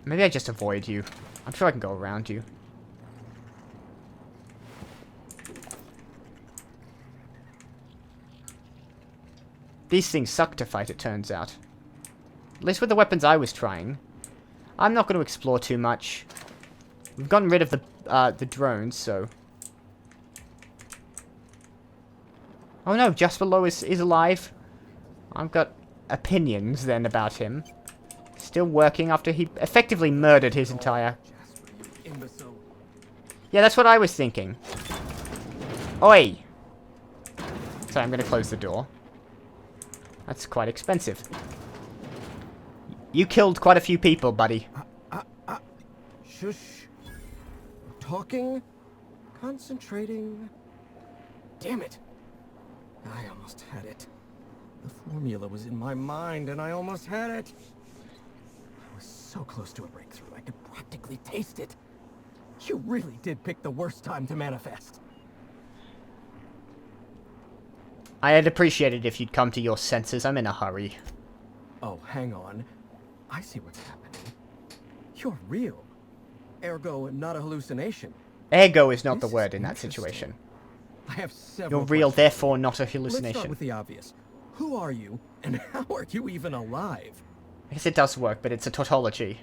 Maybe I just avoid you. I'm sure I can go around you. These things suck to fight, it turns out. At least with the weapons I was trying. I'm not going to explore too much. We've gotten rid of the drones, so... Oh no, just below is alive. I've got opinions then about him. Still working after he effectively murdered his entire... Yeah, that's what I was thinking. Oi! Sorry, I'm going to close the door. That's quite expensive. You killed quite a few people, buddy. Shush. Talking. Concentrating. Damn it. I almost had it. The formula was in my mind and I almost had it. I was so close to a breakthrough, I could practically taste it. You really did pick the worst time to manifest. I'd appreciate it if you'd come to your senses. I'm in a hurry. Oh, hang on. I see what's happening. You're real. Ergo, not a hallucination. Ergo is not the word in that situation. I have several You're real, questions. therefore not a Let's hallucination. start with the obvious. Who are you, and how are you even alive? I guess it does work, but it's a tautology.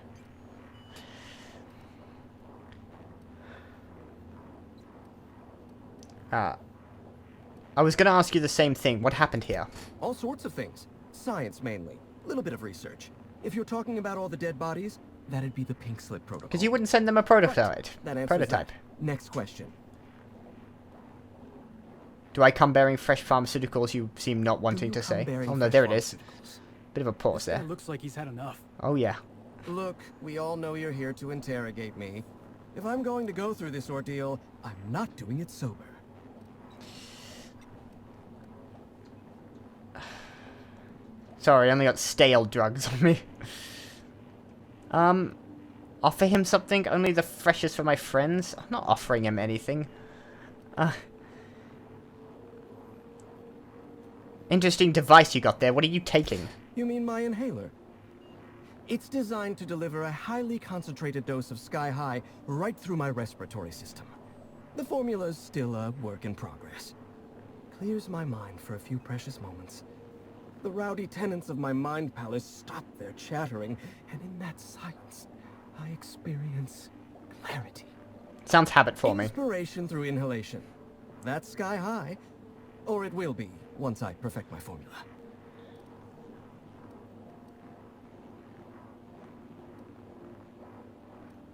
I was going to ask you the same thing. What happened here? All sorts of things. Science, mainly. A little bit of research. If you're talking about all the dead bodies, that'd be the pink slip protocol. Because you wouldn't send them a prototype. Right. That answers that. Next question. Do I come bearing fresh pharmaceuticals? You seem not wanting to say. Oh no, there it is. Bit of a pause there. Looks like he's had enough. Oh yeah. Look, we all know you're here to interrogate me. If I'm going to go through this ordeal, I'm not doing it sober. Sorry, I only got stale drugs on me. Offer him something? Only the freshest for my friends? I'm not offering him anything. Interesting device you got there. What are you taking? You mean my inhaler? It's designed to deliver a highly concentrated dose of Sky High right through my respiratory system. The formula's still a work in progress. Clears my mind for a few precious moments. The rowdy tenants of my mind palace stop their chattering, and in that silence, I experience clarity. Sounds habit-forming. Inspiration through inhalation. That's Sky High. Or it will be, once I perfect my formula.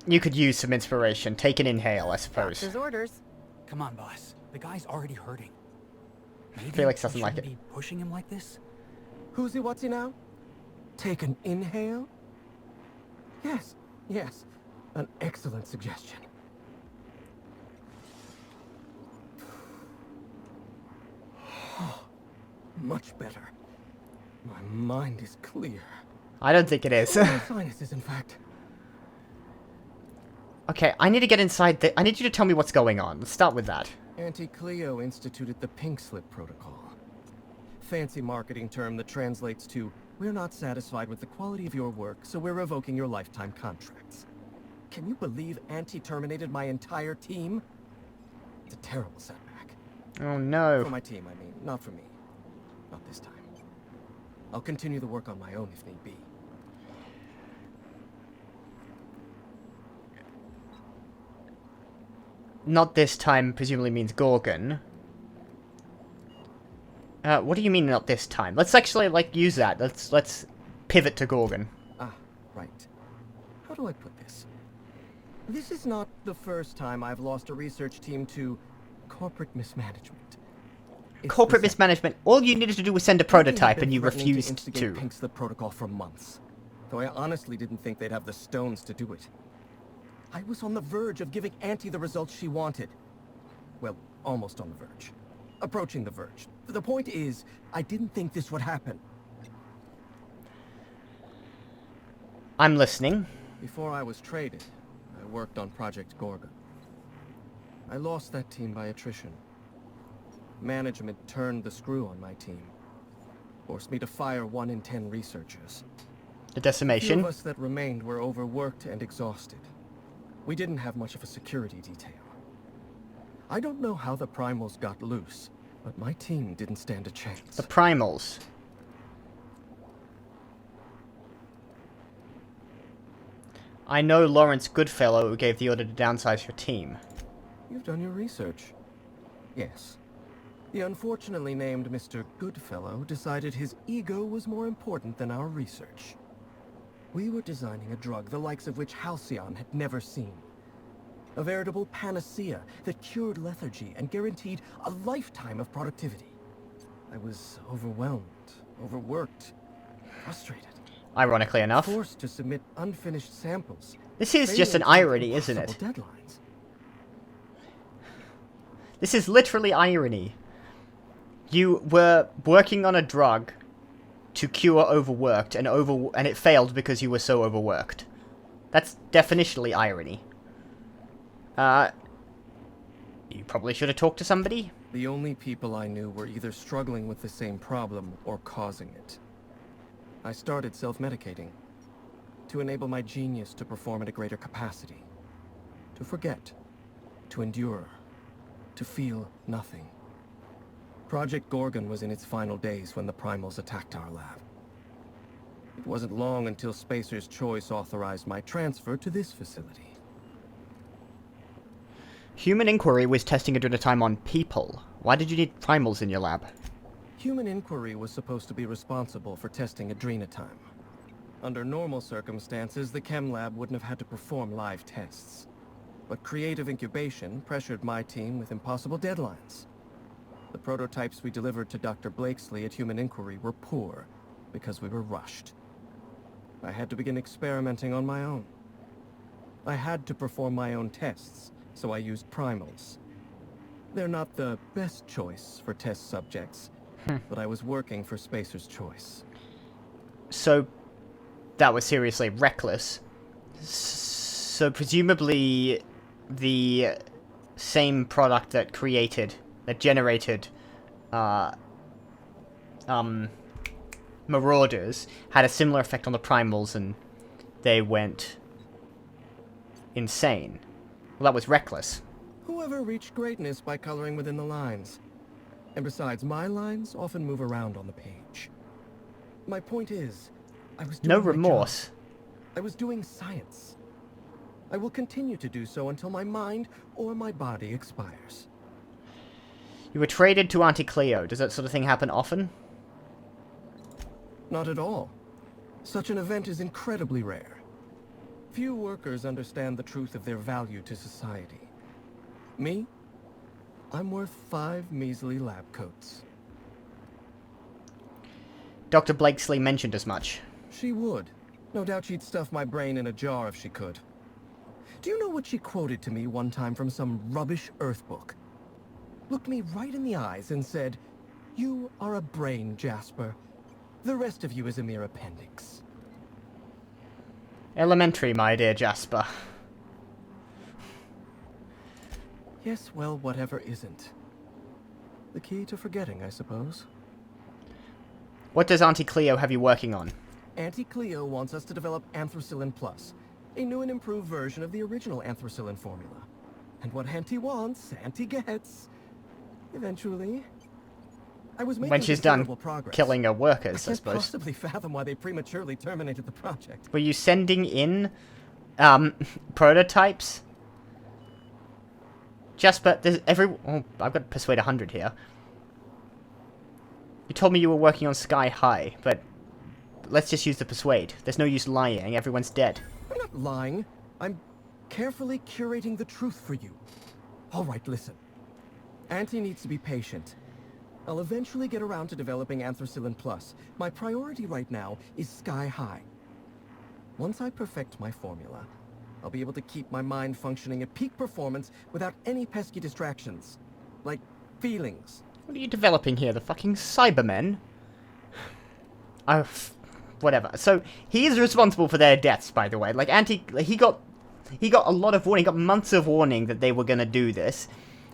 You could use some inspiration. Take an inhale, I suppose. His orders. Come on, boss. The guy's already hurting. Maybe Felix doesn't we like shouldn't it. be pushing him like this? Who's he, what's he now? Take an inhale? Yes, yes. An excellent suggestion. Much better. My mind is clear. I don't think it is. My sinuses, in fact. Okay, I need to get inside I need you to tell me what's going on. Let's start with that. Auntie Cleo instituted the Pink Slip Protocol. Fancy marketing term that translates to, we're not satisfied with the quality of your work, so we're revoking your lifetime contracts. Can you believe Auntie terminated my entire team? It's a terrible setback. Oh no. For my team, I mean, not for me. Not this time. I'll continue the work on my own if need be. Not this time presumably means Gorgon. What do you mean not this time? Let's actually, like, use that. Let's pivot to Gorgon. Ah, right. How do I put this? This is not the first time I've lost a research team to corporate mismanagement. It's Corporate the mismanagement. All you needed to do was send a prototype and you refused instigate to. Pink Slip Protocol for months. Though I honestly didn't think they'd have the stones to do it. I was on the verge of giving Auntie the results she wanted. Well, almost on the verge. Approaching the verge. The point is, I didn't think this would happen. I'm listening. Before I was traded, I worked on Project Gorgon. I lost that team by attrition. Management turned the screw on my team. Forced me to fire 1 in 10 researchers. The The few decimation. of us that remained were overworked and exhausted. We didn't have much of a security detail. I don't know how the primals got loose, but my team didn't stand a chance. The primals. I know Lawrence Goodfellow who gave the order to downsize your team. You've done your research. Yes. The unfortunately named Mr. Goodfellow decided his ego was more important than our research. We were designing a drug the likes of which Halcyon had never seen. A veritable panacea that cured lethargy and guaranteed a lifetime of productivity. I was overwhelmed, overworked, frustrated. Ironically enough. Forced to submit unfinished samples. This is just an failing to irony, isn't it? impossible Deadlines. This is literally irony. You were working on a drug to cure overworked, and it failed because you were so overworked. That's definitionally irony. You probably should have talked to somebody. The only people I knew were either struggling with the same problem or causing it. I started self-medicating to enable my genius to perform at a greater capacity. To forget. To endure. To feel nothing. Project Gorgon was in its final days when the primals attacked our lab. It wasn't long until Spacer's Choice authorized my transfer to this facility. Human Inquiry was testing adrenotime on people. Why did you need primals in your lab? Human Inquiry was supposed to be responsible for testing adrenotime. Under normal circumstances, the chem lab wouldn't have had to perform live tests. But creative incubation pressured my team with impossible deadlines. The prototypes we delivered to Dr. Blakesley at Human Inquiry were poor, because we were rushed. I had to begin experimenting on my own. I had to perform my own tests, so I used primals. They're not the best choice for test subjects, but I was working for Spacer's Choice. So, that was seriously reckless. So presumably, the same product that generated, Marauders had a similar effect on the primals, and they went insane. Well, that was reckless. Whoever reached greatness by coloring within the lines. And besides, my lines often move around on the page. My point is, I was doing No my remorse. job. I was doing science. I will continue to do so until my mind or my body expires. You were traded to Auntie Cleo. Does that sort of thing happen often? Not at all. Such an event is incredibly rare. Few workers understand the truth of their value to society. Me? I'm worth 5 measly lab coats. Dr. Blakesley mentioned as much. She would. No doubt she'd stuff my brain in a jar if she could. Do you know what she quoted to me one time from some rubbish Earth book? Looked me right in the eyes and said, "You are a brain, Jasper. The rest of you is a mere appendix." Elementary, my dear Jasper. Yes, well, whatever isn't. The key to forgetting, I suppose. What does Auntie Cleo have you working on? Auntie Cleo wants us to develop Anthracillin Plus, a new and improved version of the original Anthracillin formula. And what Auntie wants, Auntie gets. Eventually. I was making When she's done considerable progress. killing her workers, I can't suppose. possibly fathom why they prematurely terminated the project. Were you sending in, prototypes? Jasper, oh, I've got to persuade 100 here. You told me you were working on Sky High, but let's just use the persuade. There's no use lying, everyone's dead. I'm not lying. I'm carefully curating the truth for you. All right, listen. Auntie needs to be patient. I'll eventually get around to developing Anthracillin Plus. My priority right now is Sky High. Once I perfect my formula, I'll be able to keep my mind functioning at peak performance without any pesky distractions. Like feelings. What are you developing here? The fucking Cybermen? Oh, whatever. So, he is responsible for their deaths, by the way. Like, he got a lot of warning, he got months of warning that they were gonna do this.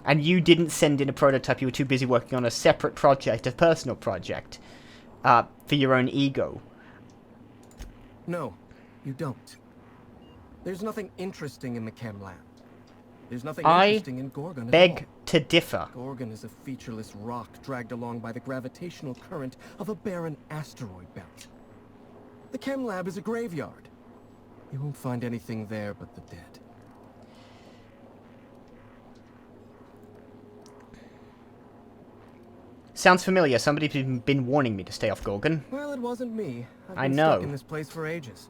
And you didn't send in a prototype, you were too busy working on a separate project, a personal project, for your own ego. No, you don't. There's nothing interesting in the chem lab. There's nothing interesting in Gorgon at all. Beg to differ. Gorgon is a featureless rock dragged along by the gravitational current of a barren asteroid belt. The chem lab is a graveyard. You won't find anything there but the dead. Sounds familiar. Somebody's been warning me to stay off Gorgon. Well, it wasn't me. I've I been know. stuck in this place for ages.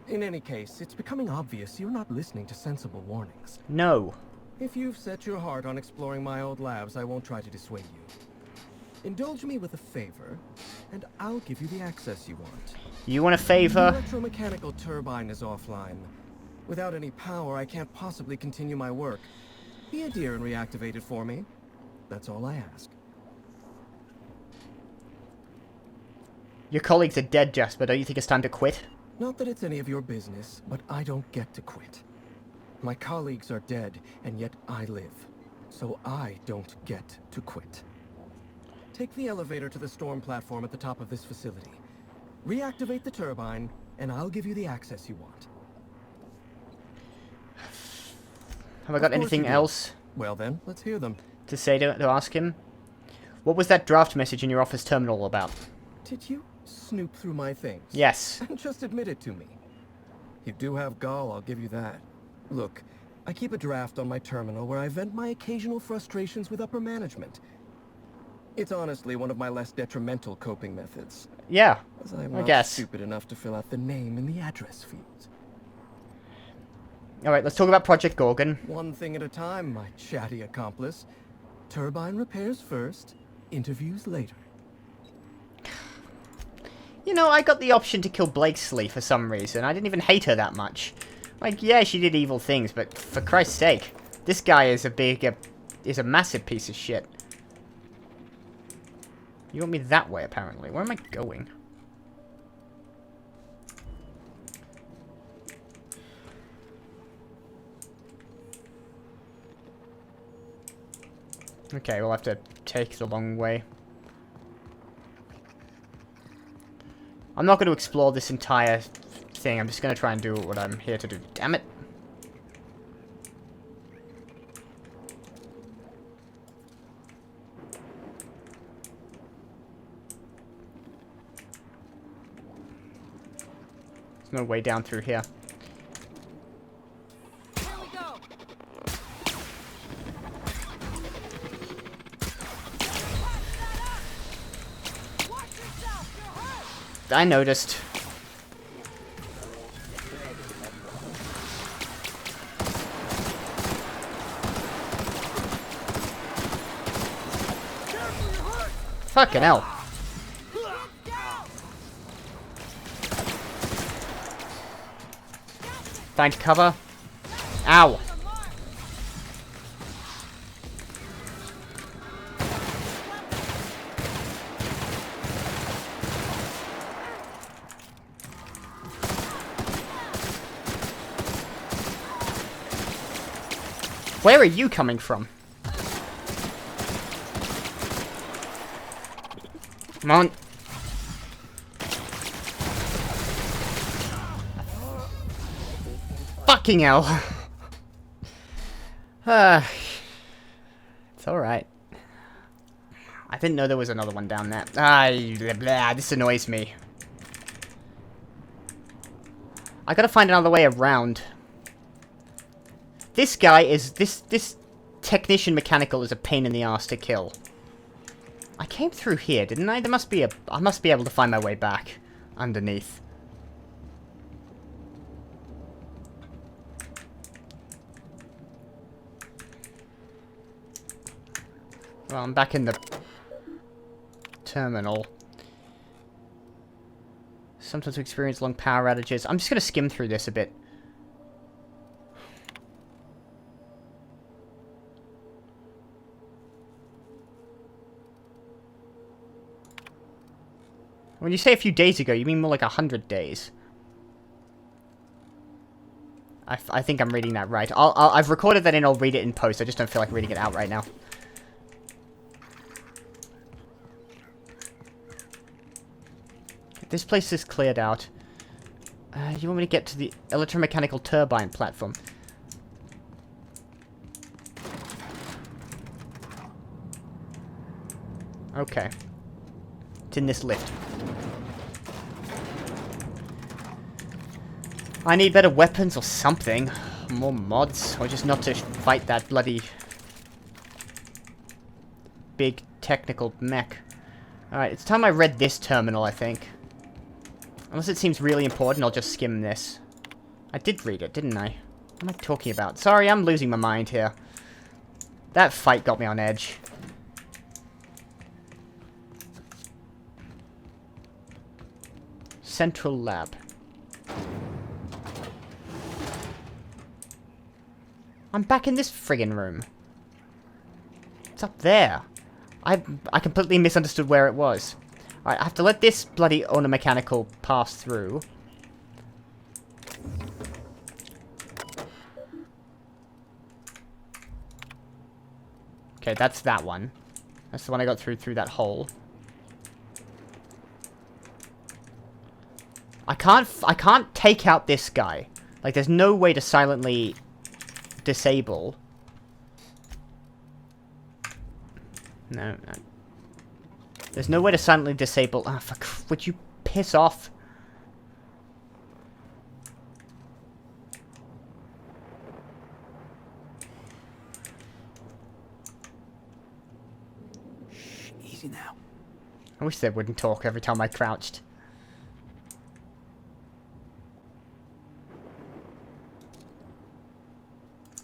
In any case, it's becoming obvious you're not listening to sensible warnings. No. If you've set your heart on exploring my old labs, I won't try to dissuade you. Indulge me with a favor, and I'll give you the access you want. You want a The favor? electromechanical turbine is offline. Without any power, I can't possibly continue my work. Be a dear and reactivate it for me. That's all I ask. Your colleagues are dead, Jasper. Don't you think it's time to quit? Not that it's any of your business, but I don't get to quit. My colleagues are dead, and yet I live. So I don't get to quit. Take the elevator to the storm platform at the top of this facility. Reactivate the turbine, and I'll give you the access you want. Have I got anything else Well then, let's hear them. to say to ask him? What was that draft message in your office terminal about? Did you snoop through my things? Yes. And just admit it to me. You do have gall, I'll give you that. Look, I keep a draft on my terminal where I vent my occasional frustrations with upper management. It's honestly one of my less detrimental coping methods, Yeah. as I'm I not guess. stupid enough to fill out the name in the address field. Alright, let's talk about Project Gorgon. One thing at a time, my chatty accomplice. Turbine repairs first, interviews later. You know, I got the option to kill Blakesley for some reason. I didn't even hate her that much. Like, yeah, she did evil things, but for Christ's sake, this guy is a massive piece of shit. You want me that way, apparently. Where am I going? Okay, we'll have to take the long way. I'm not going to explore this entire thing. I'm just going to try and do what I'm here to do. Damn it. There's no way down through here. Here we go. Watch yourself, you're hurt. I noticed. Fucking hell. Find cover. Ow. Where are you coming from? Come on. Fucking hell. It's alright. I didn't know there was another one down there. Blah, blah, this annoys me. I gotta find another way around. This guy is... This technician mechanical is a pain in the ass to kill. I came through here, didn't I? There must be a... I must be able to find my way back. Underneath. Well, I'm back in the terminal. Sometimes we experience long power outages. I'm just going to skim through this a bit. When you say a few days ago, you mean more like 100 days. I think I'm reading that right. I've recorded that in, I'll read it in post. I just don't feel like reading it out right now. This place is cleared out. You want me to get to the electromechanical turbine platform? Okay. It's in this lift. I need better weapons or something. More mods, or just not to fight that bloody big technical mech. Alright, it's time I read this terminal, I think. Unless it seems really important, I'll just skim this. I did read it, didn't I? What am I talking about? Sorry, I'm losing my mind here. That fight got me on edge. Central lab. I'm back in this friggin' room. It's up there. I completely misunderstood where it was. Alright, I have to let this bloody owner mechanical pass through. Okay, that's that one. That's the one I got through that hole. I can't take out this guy. Like, there's no way to silently disable. No. There's no way to silently disable. Ah, fuck. Would you piss off? Shh, easy now. I wish they wouldn't talk every time I crouched.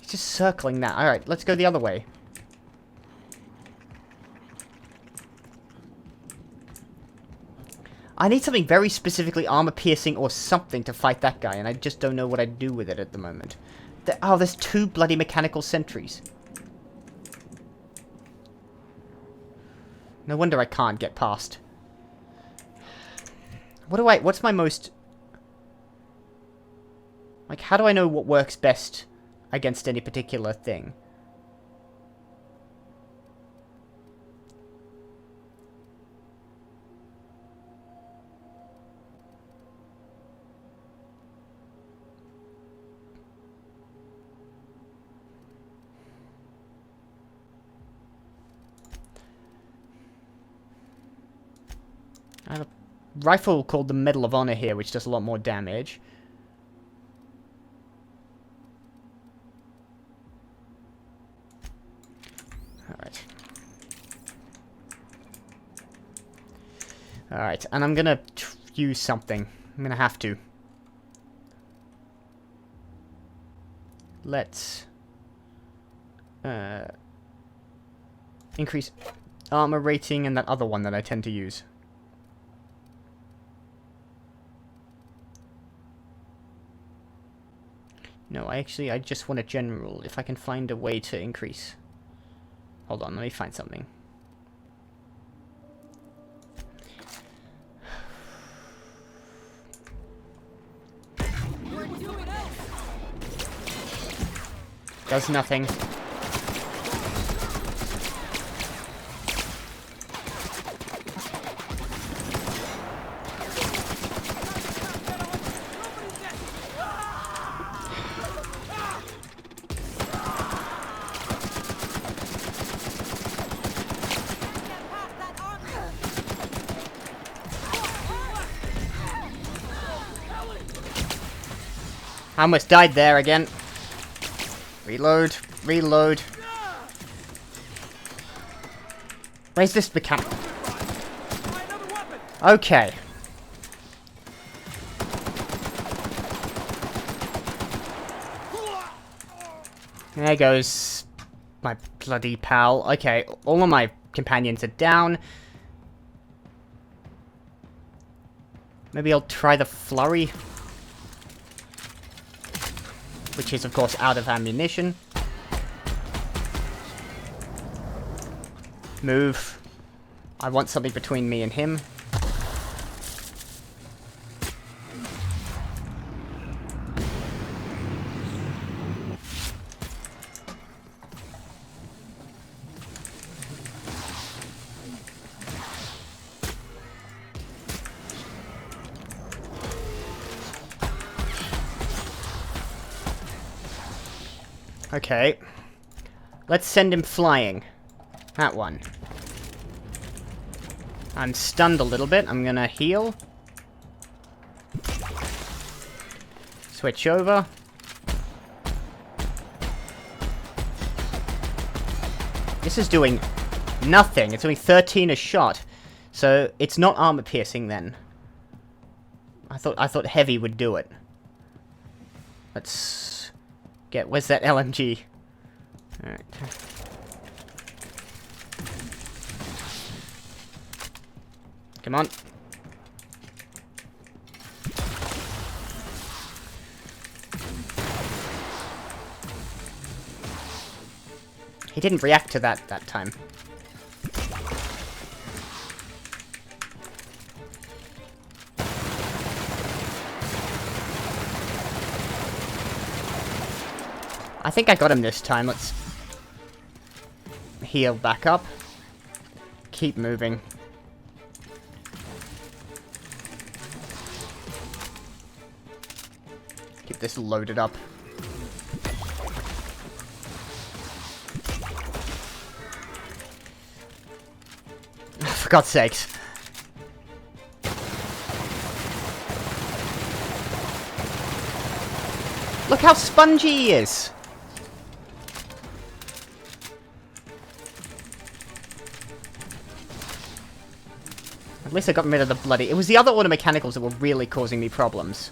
He's just circling that. Alright, let's go the other way. I need something very specifically armor-piercing or something to fight that guy, and I just don't know what I'd do with it at the moment. Oh, there's 2 bloody mechanical sentries. No wonder I can't get past. What's my most... Like, how do I know what works best against any particular thing? I have a rifle called the Medal of Honor here, which does a lot more damage. Alright. Alright, and I'm gonna use something. I'm gonna have to. Let's... increase armor rating and that other one that I tend to use. No, I just want a general, if I can find a way to increase. Hold on, let me find something. Does nothing. I almost died there again. Reload. Reload. Where's this mechanic? Okay. There goes my bloody pal. Okay, all of my companions are down. Maybe I'll try the flurry. Which is, of course, out of ammunition. Move. I want something between me and him. Okay. Let's send him flying. That one. I'm stunned a little bit. I'm gonna heal. Switch over. This is doing nothing. It's doing 13 a shot. So it's not armor piercing then. I thought heavy would do it. Let's get... Where's that LMG? Alright. Come on. He didn't react to that time. I think I got him this time. Let's heal back up. Keep moving. Keep this loaded up. For God's sakes. Look how spongy he is. At least I got rid of the bloody... It was the other automechanicals that were really causing me problems.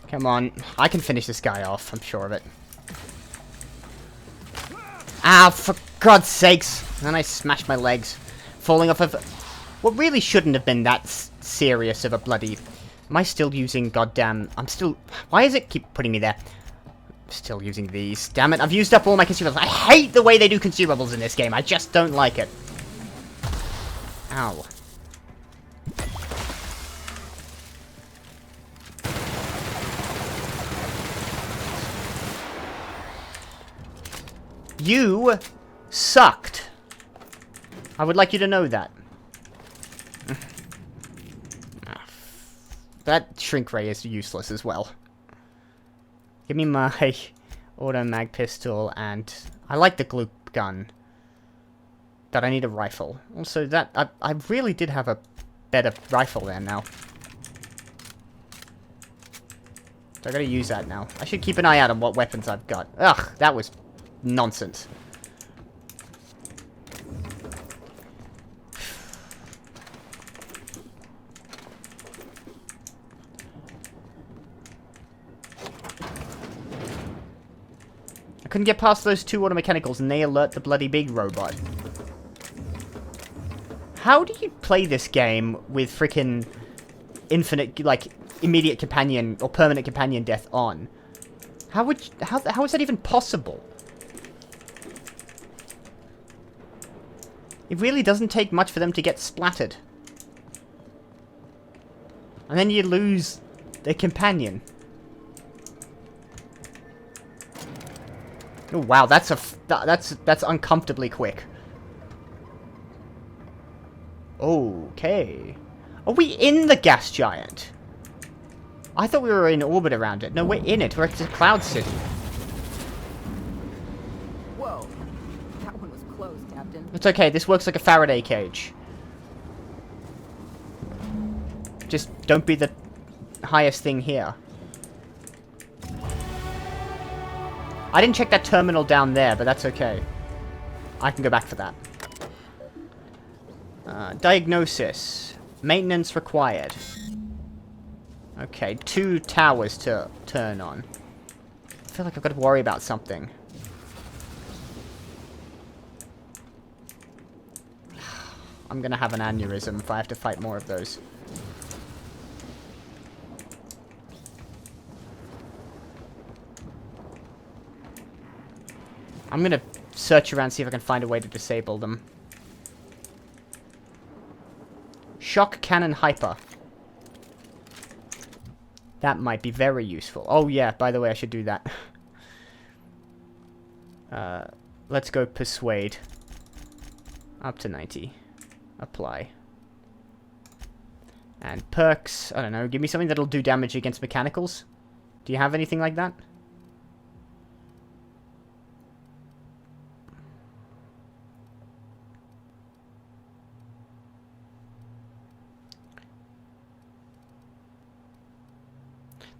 Come on. I can finish this guy off, I'm sure of it. Ah, for God's sakes! And I smashed my legs. Falling off of... What really shouldn't have been that serious of a bloody... Am I still using goddamn... I'm still... Why does it keep putting me there? I'm still using these. Damn it, I've used up all my consumables. I hate the way they do consumables in this game. I just don't like it. Ow. You sucked. I would like you to know that. That shrink ray is useless as well. Give me my auto mag pistol, and I like the glue gun. But I need a rifle. Also, that I really did have a better rifle there now. So I gotta use that now. I should keep an eye out on what weapons I've got. Ugh, that was nonsense. I couldn't get past those two automechanicals and they alert the bloody big robot. How do you play this game with frickin' infinite, like, immediate companion or permanent companion death on? How is that even possible? It really doesn't take much for them to get splattered. And then you lose their companion. Oh wow, that's uncomfortably quick. Okay. Are we in the gas giant? I thought we were in orbit around it. No, we're in it. We're at the Cloud City. Whoa. That one was close, Captain. It's okay. This works like a Faraday cage. Just don't be the highest thing here. I didn't check that terminal down there, but that's okay. I can go back for that. Diagnosis. Maintenance required. Okay, 2 towers to turn on. I feel like I've got to worry about something. I'm gonna have an aneurysm if I have to fight more of those. I'm gonna search around, see if I can find a way to disable them. Shock cannon hyper. That might be very useful. Oh yeah, by the way, I should do that. Let's go persuade. Up to 90. Apply. And perks, I don't know, give me something that'll do damage against mechanicals. Do you have anything like that?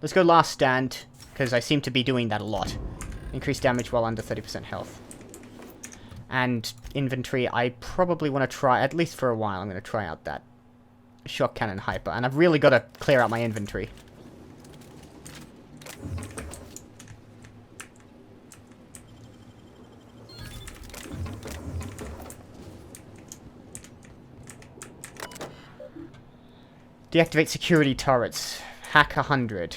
Let's go last stand, because I seem to be doing that a lot. Increase damage while under 30% health. And inventory, I probably want to try, at least for a while, I'm going to try out that shock cannon hyper. And I've really got to clear out my inventory. Deactivate security turrets. Hack 100.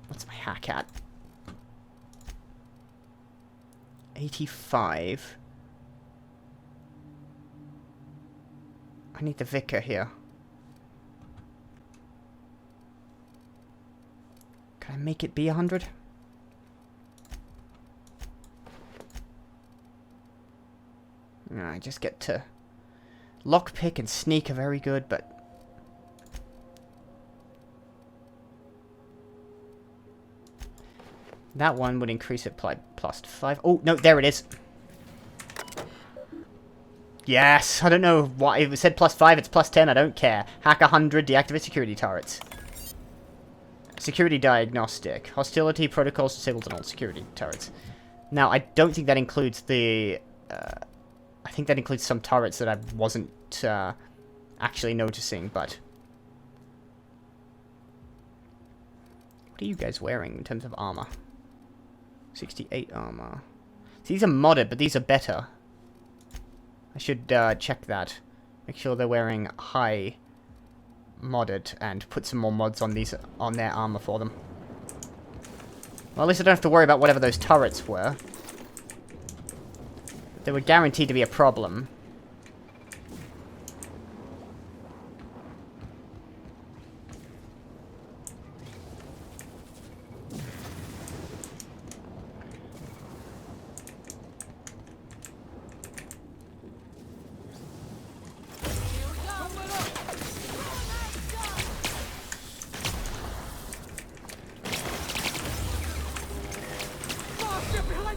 What's my hack at? 85. I need the vicar here. Can I make it be 100? No, I just get to... Lockpick and sneak are very good, but... That one would increase it by plus 5. Oh, no, there it is. Yes, I don't know why. It said plus 5, it's plus 10, I don't care. Hack 100, deactivate security turrets. Security diagnostic. Hostility protocols disabled on all security turrets. Now, I don't think that includes the... I think that includes some turrets that I wasn't actually noticing, but... What are you guys wearing in terms of armor? 68 armor. So these are modded, but these are better. I should check that. Make sure they're wearing high modded and put some more mods on these on their armor for them. Well, at least I don't have to worry about whatever those turrets were. They were guaranteed to be a problem.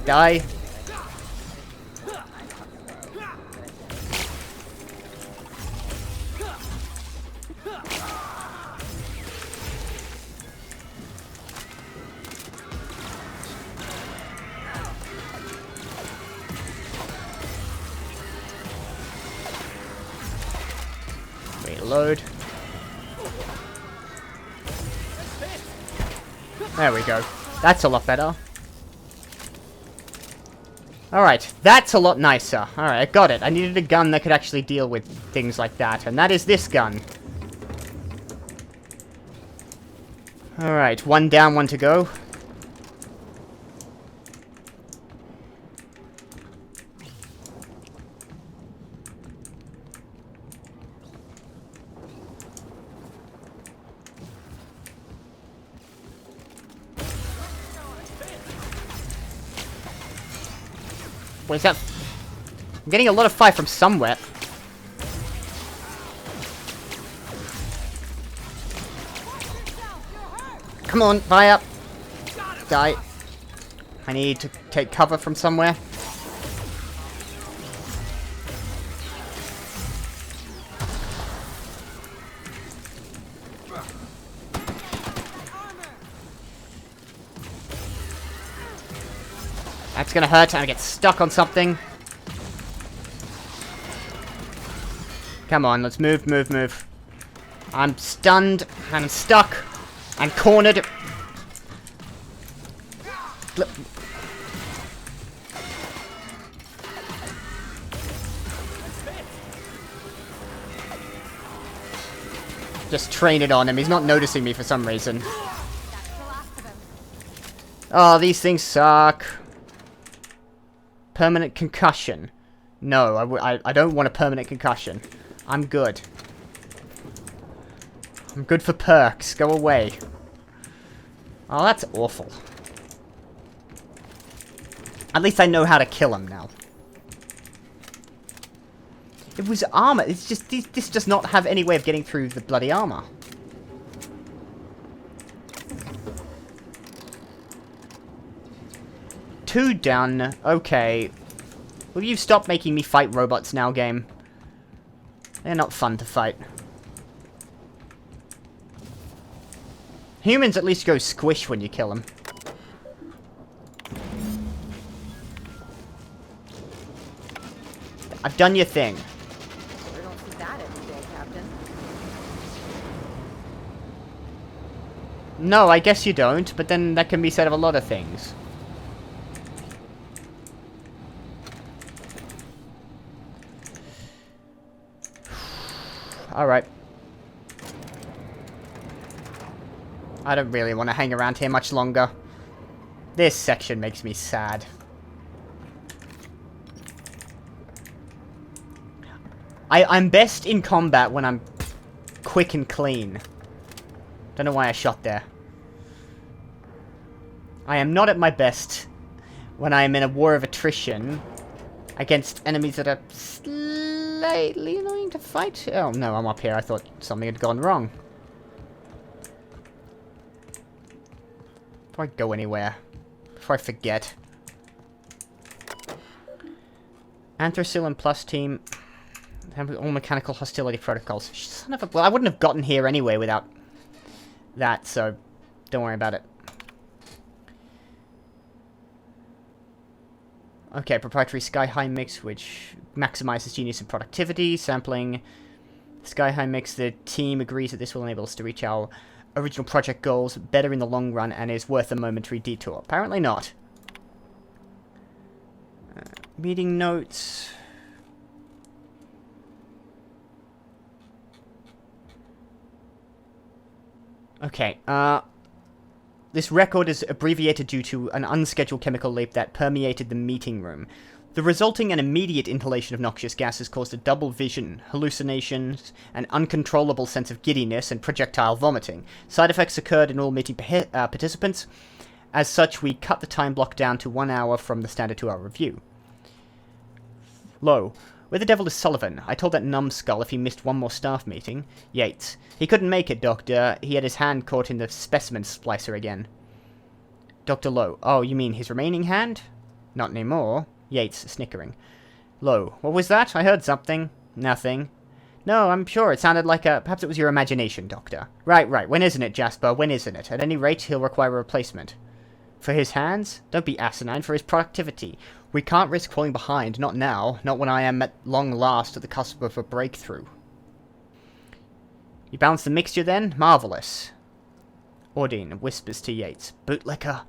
Die. Reload. There we go. That's a lot better. Alright, that's a lot nicer. Alright, I got it. I needed a gun that could actually deal with things like that, and that is this gun. Alright, one down, one to go. What is that? I'm getting a lot of fire from somewhere. Come on, fire! Die. I need to take cover from somewhere. That's gonna hurt, and I get stuck on something. Come on, let's move, move, move. I'm stunned, and I'm stuck, and cornered. Just train it on him, he's not noticing me for some reason. Oh, these things suck. Permanent concussion. No, I don't want a permanent concussion. I'm good. I'm good for perks. Go away. Oh, that's awful. At least I know how to kill him now. It was armor. It's just... This does not have any way of getting through the bloody armor. Two done. Okay. Will you stop making me fight robots now, game? They're not fun to fight. Humans at least go squish when you kill them. I've done your thing. We don't see that every day, Captain. No, I guess you don't, but then that can be said of a lot of things. Alright. I don't really want to hang around here much longer. This section makes me sad. I'm best in combat when I'm quick and clean. Don't know why I shot there. I am not at my best when I am in a war of attrition against enemies that are slightly annoying to fight. Oh no, I'm up here. I thought something had gone wrong. Before I go anywhere. Before I forget. Anthracillin plus team. All mechanical hostility protocols. Son of a... Well, I wouldn't have gotten here anyway without that, so don't worry about it. Okay, proprietary sky-high mix, which maximizes genius and productivity. Sampling sky-high mix. The team agrees that this will enable us to reach our original project goals better in the long run and is worth a momentary detour. Apparently not. Meeting notes... Okay, this record is abbreviated due to an unscheduled chemical leap that permeated the meeting room. The resulting and immediate inhalation of noxious gases caused a double vision, hallucinations, an uncontrollable sense of giddiness, and projectile vomiting. Side effects occurred in all meeting participants. As such, we cut the time block down to 1 hour from the standard 2-hour review. Low. Where the devil is Sullivan? I told that numbskull if he missed one more staff meeting. Yates. He couldn't make it, Doctor. He had his hand caught in the specimen splicer again. Dr. Lowe. Oh, you mean his remaining hand? Not anymore. Yates, snickering. Lowe. What was that? I heard something. Nothing. No, I'm sure it sounded like a... Perhaps it was your imagination, Doctor. Right. When isn't it, Jasper? When isn't it? At any rate, he'll require a replacement. For his hands? Don't be asinine. For his productivity. We can't risk falling behind. Not now. Not when I am at long last at the cusp of a breakthrough. You balanced the mixture then? Marvellous. Ordine whispers to Yates. Bootlicker.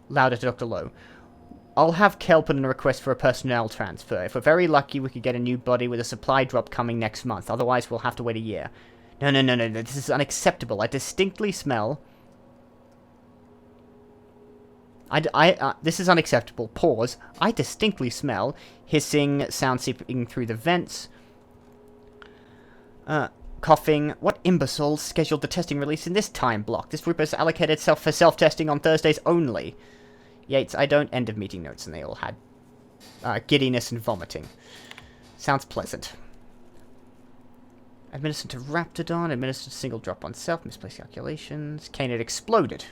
Louder to Dr. Lowe. I'll have Kel put in a request for a personnel transfer. If we're very lucky, we could get a new body with a supply drop coming next month. Otherwise, we'll have to wait a year. No. This is unacceptable. I distinctly smell... this is unacceptable. Pause. I distinctly smell hissing, sound seeping through the vents. Coughing. What imbecile scheduled the testing release in this time block? This group has allocated itself for self-testing on Thursdays only. Yates, I don't... End of meeting notes, and they all had giddiness and vomiting. Sounds pleasant. Administered to Raptidon. Administered single drop on self. Misplaced calculations. Kane had exploded.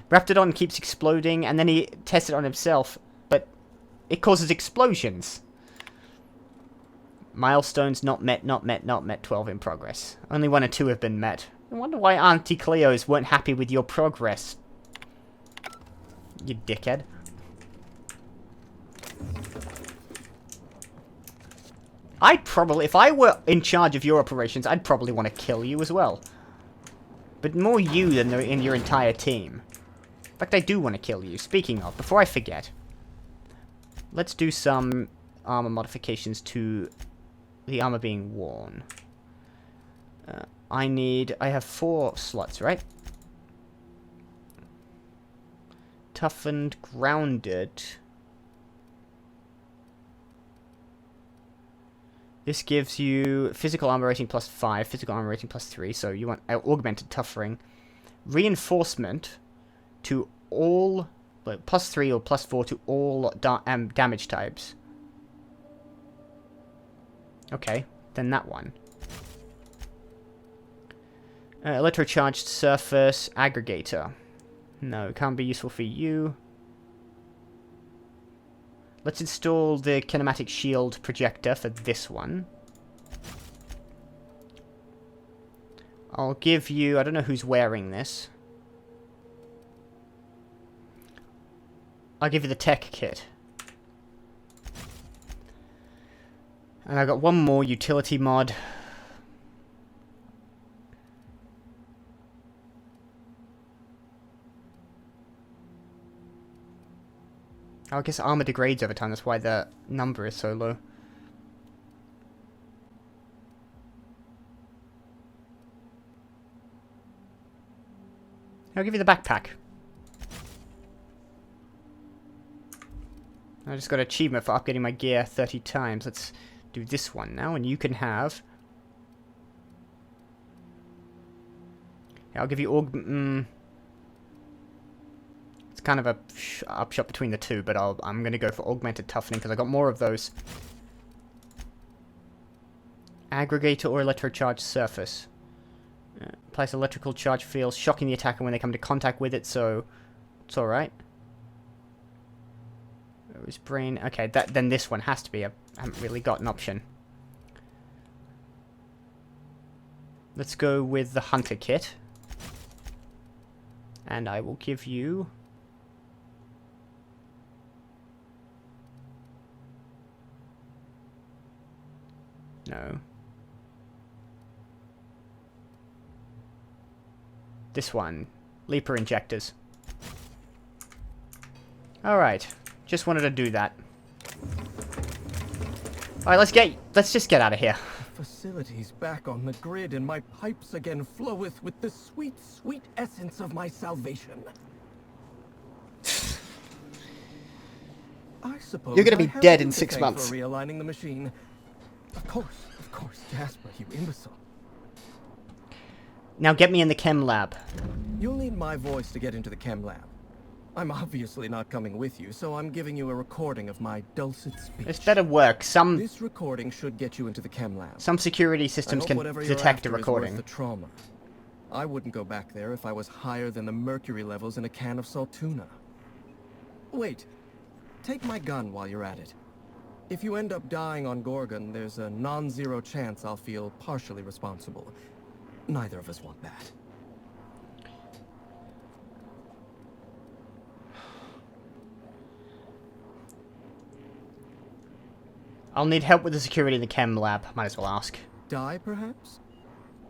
Raptidon keeps exploding, and then he tests it on himself, but it causes explosions. Milestones not met, 12 in progress. Only 1 or 2 have been met. I wonder why Auntie Cleos weren't happy with your progress. You dickhead. I'd probably, if I were in charge of your operations, I'd probably want to kill you as well. But more you than in your entire team. In fact, I do want to kill you. Speaking of, before I forget, let's do some armor modifications to the armor being worn. I have 4 slots, right? Toughened, grounded. This gives you physical armor rating +5, physical armor rating +3, so you want augmented tough-ring. Reinforcement to all, +3 or +4 to all damage types. Okay, then that one. Electrocharged surface aggregator. No, can't be useful for you. Let's install the kinematic shield projector for this one. I'll give you... I don't know who's wearing this. I'll give you the tech kit. And I've got one more utility mod. I guess armor degrades over time, that's why the number is so low. I'll give you the backpack. I just got an achievement for upgrading my gear 30 times. Let's do this one now, and you can have... Yeah, I'll give you It's kind of a upshot between the two, but I'm going to go for augmented toughening because I got more of those. Aggregator or electrocharged surface. Place electrical charge fields, shocking the attacker when they come into contact with it, so it's alright. His brain. Okay, then this one has to be. I haven't really got an option. Let's go with the hunter kit. And I will give you... No. This one. Leaper injectors. Alright. Just wanted to do that. Alright, let's just get out of here. The facility's back on the grid and my pipes again floweth with the sweet, sweet essence of my salvation. I suppose You're gonna be dead in 6 for months. realigning the machine. Of course, Jasper, you imbecile. Now get me in the chem lab. You'll need my voice to get into the chem lab. I'm obviously not coming with you, so I'm giving you a recording of my dulcet speech. This better work. This recording should get you into the chem lab. Some security systems can detect a recording. The trauma. I wouldn't go back there if I was higher than the mercury levels in a can of salt tuna. Wait, take my gun while you're at it. If you end up dying on Gorgon, there's a non-zero chance I'll feel partially responsible. Neither of us want that. I'll need help with the security in the chem lab. Might as well ask. Die, perhaps?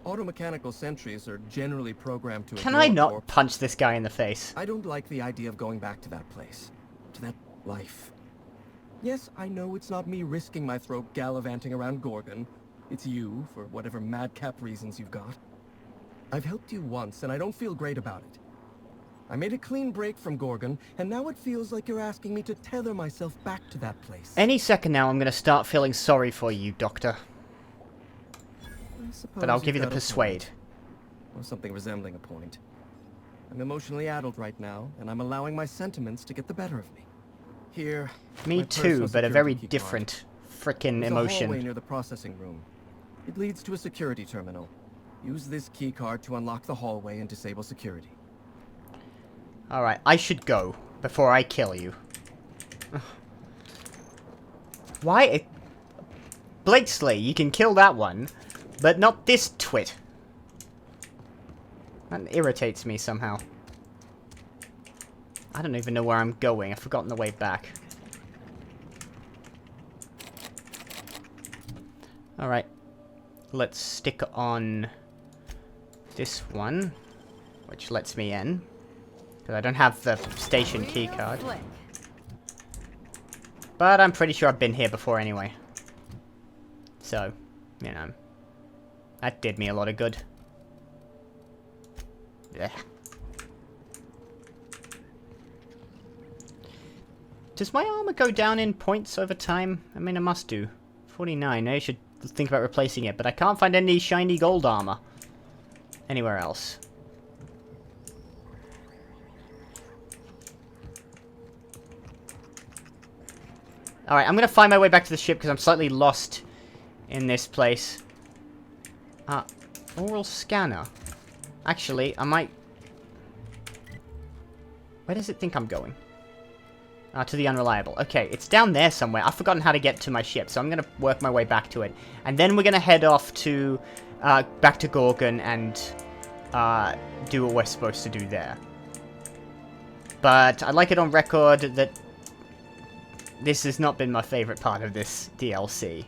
Automechanical sentries are generally programmed to... Can I not punch this guy in the face? I don't like the idea of going back to that place. To that life. Yes, I know it's not me risking my throat gallivanting around Gorgon. It's you, for whatever madcap reasons you've got. I've helped you once, and I don't feel great about it. I made a clean break from Gorgon, and now it feels like you're asking me to tether myself back to that place. Any second now, I'm going to start feeling sorry for you, Doctor. But I'll give you the persuade. Or something resembling a point. I'm emotionally addled right now, and I'm allowing my sentiments to get the better of me. Here. Me too, but a very different frickin' emotion. There's a hallway near the processing room. It leads to a security terminal. Use this keycard to unlock the hallway and disable security. Alright, I should go before I kill you. Why? Blakesley, you can kill that one, but not this twit. That irritates me somehow. I don't even know where I'm going. I've forgotten the way back. Alright. Let's stick on this one, which lets me in. Because I don't have the station keycard. But I'm pretty sure I've been here before anyway. So, you know. That did me a lot of good. Ugh. Does my armor go down in points over time? I mean, it must do. 49. I should think about replacing it, but I can't find any shiny gold armor anywhere else. Alright, I'm gonna find my way back to the ship because I'm slightly lost in this place. Oral scanner. Actually, I might... Where does it think I'm going? To the unreliable. Okay, it's down there somewhere. I've forgotten how to get to my ship, so I'm gonna work my way back to it. And then we're gonna head off to... back to Gorgon and... do what we're supposed to do there. But I'd like it on record that... this has not been my favorite part of this DLC.